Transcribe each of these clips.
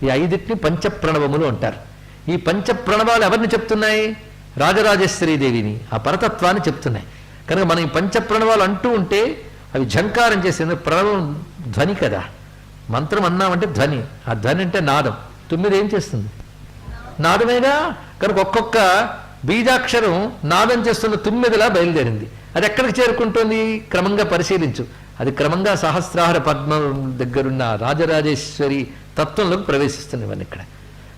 ఈ ఐదిటిని పంచప్రణవములు అంటారు. ఈ పంచప్రణవాలు ఎవరిని చెప్తున్నాయి? రాజరాజేశ్వరీదేవిని, ఆ పరతత్వాన్ని చెప్తున్నాయి. కనుక మనం ఈ పంచప్రణవాలు అంటూ ఉంటే అవి ఝంకారం చేసేది. ప్రణవం ధ్వని కదా, మంత్రం అన్నామంటే ధ్వని. ఆ ధ్వని అంటే నాదం. 9 ఏం చేస్తుంది? నాదమేగా. కనుక ఒక్కొక్క బీజాక్షరం నాదం చేస్తున్న 9లా బయలుదేరింది. అది ఎక్కడికి చేరుకుంటుంది? క్రమంగా పరిశీలించు. అది క్రమంగా సహస్రార పద్మం దగ్గరున్న రాజరాజేశ్వరి తత్వంలోకి ప్రవేశిస్తుంది ఇవన్నీ ఇక్కడ.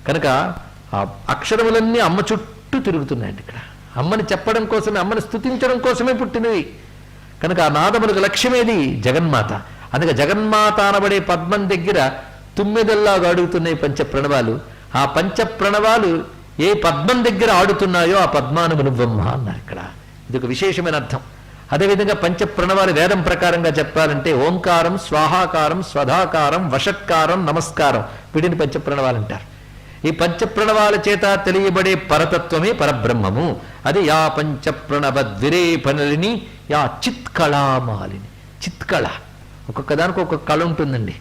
కనుక ఆ అక్షరములన్నీ అమ్మ చుట్టూ తిరుగుతున్నాయండి ఇక్కడ. అమ్మని చెప్పడం కోసమే, అమ్మని స్తుతించడం కోసమే పుట్టినవి. కనుక ఆ నాదములకు లక్ష్యమేది? జగన్మాత. అందుకే జగన్మాత అనబడే పద్మం దగ్గర 9లాగా అడుగుతున్నాయి పంచప్రణవాలు. ఆ పంచప్రణవాలు ఏ పద్మం దగ్గర ఆడుతున్నాయో ఆ పద్మాను నువ్వమ్మ అన్నారు ఇక్కడ. ఇది ఒక విశేషమైన అర్థం. అదేవిధంగా పంచప్రణవాలు వేదం ప్రకారంగా చెప్పాలంటే ఓంకారం, స్వాహాకారం, స్వధాకారం, వషట్కారం, నమస్కారం, వీటిని పంచప్రణవాలు అంటారు. ఈ పంచప్రణవాల చేత తెలియబడే పరతత్వమే పరబ్రహ్మము. అది యా పంచప్రణవ ద్విరేపనలిని యా చిత్కళామాలిని. చిత్కళ, ఒక్కొక్క దానికి ఒక్కొక్క కళ ఉంటుందండి.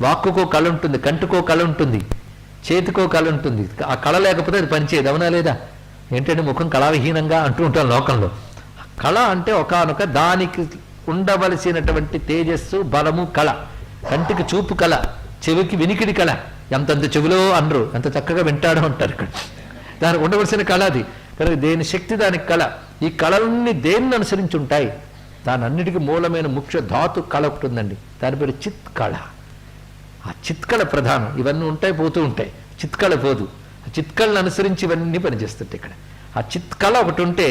వాక్కుకో కళ ఉంటుంది, కంటికో కళ ఉంటుంది, చేతికో కళ ఉంటుంది. ఆ కళ లేకపోతే అది పనిచేయదు, అవునా లేదా? ఏంటంటే ముఖం కళావిహీనంగా అంటూ ఉంటాం లోకంలో. కళ అంటే ఒకానొక దానికి ఉండవలసినటువంటి తేజస్సు, బలము కళ. కంటికి చూపు కళ, చెవికి వినికిడి కళ. ఎంతంత చెవిలో అనరు, ఎంత చక్కగా వింటాడో అంటారు ఇక్కడ. దానికి ఉండవలసిన కళ అది. కనుక దేని శక్తి దానికి కళ. ఈ కళలన్నీ దేన్ని అనుసరించి ఉంటాయి? దాని అన్నిటికీ మూలమైన ముఖ్య ధాతు కళ ఒకటి ఉందండి, దాని పేరు చిత్కళ. ఆ చిత్కళ ప్రధానం. ఇవన్నీ ఉంటాయి, పోతూ ఉంటాయి, చిత్కళ పోదు. ఆ చిత్కళను అనుసరించి ఇవన్నీ పనిచేస్తుంటాయి ఇక్కడ. ఆ చిత్కళ ఒకటి ఉంటే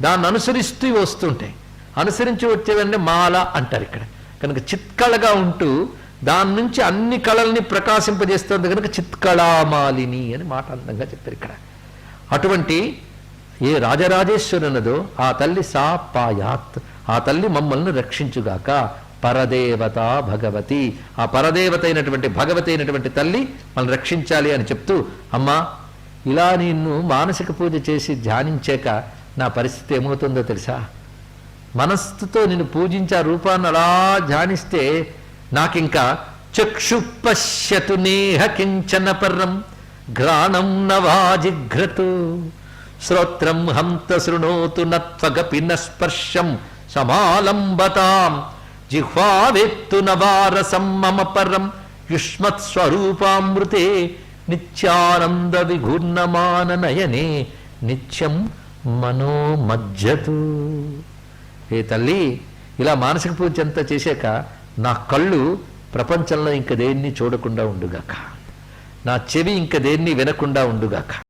దాన్ని అనుసరిస్తూ వస్తుంటాయి. అనుసరించి వచ్చేవన్నీ మాల అంటారు ఇక్కడ. కనుక చిత్కళగా ఉంటూ దాని నుంచి అన్ని కళల్ని ప్రకాశింపజేస్తుంది కనుక చిత్కళామాలిని అని మాట అందంగా చెప్పారు ఇక్కడ. అటువంటి ఏ రాజరాజేశ్వరి ఉన్నదో ఆ తల్లి సా పాయాత్, ఆ తల్లి మమ్మల్ని రక్షించుగాక. పరదేవత భగవతి, ఆ పరదేవత అయినటువంటి భగవతి అయినటువంటి తల్లి మనల్ని రక్షించాలి అని చెప్తూ, అమ్మా ఇలా నిన్ను మానసిక పూజ చేసి ధ్యానించాక నా పరిస్థితి ఏమవుతుందో తెలుసా? మనస్సుతో నిన్ను పూజించే రూపాన్ని అలా ధ్యానిస్తే నాకింకా చక్షు పశ్యతు నేహ కించన పర్రం ఘ్రాణం నవాజిఘ్రతు శ్రోత్రం హంత శృణోతు నత్వగపి నస్పర్శం సమాలంబతాం జిహ్వావేత్తు నవారసం మమ పరం యుష్మత్ స్వరూపామృతే నిత్యానంద విఘూర్ణమాన నయనే నిత్యం మనోమజ్జతు. ఏ తల్లి, ఇలా మానసిక పూజ అంతా చేశాక నా కళ్ళు ప్రపంచంలో ఇంక దేన్ని చూడకుండా ఉండుగాక, నా చెవి ఇంక దేన్ని వినకుండా ఉండుగాక.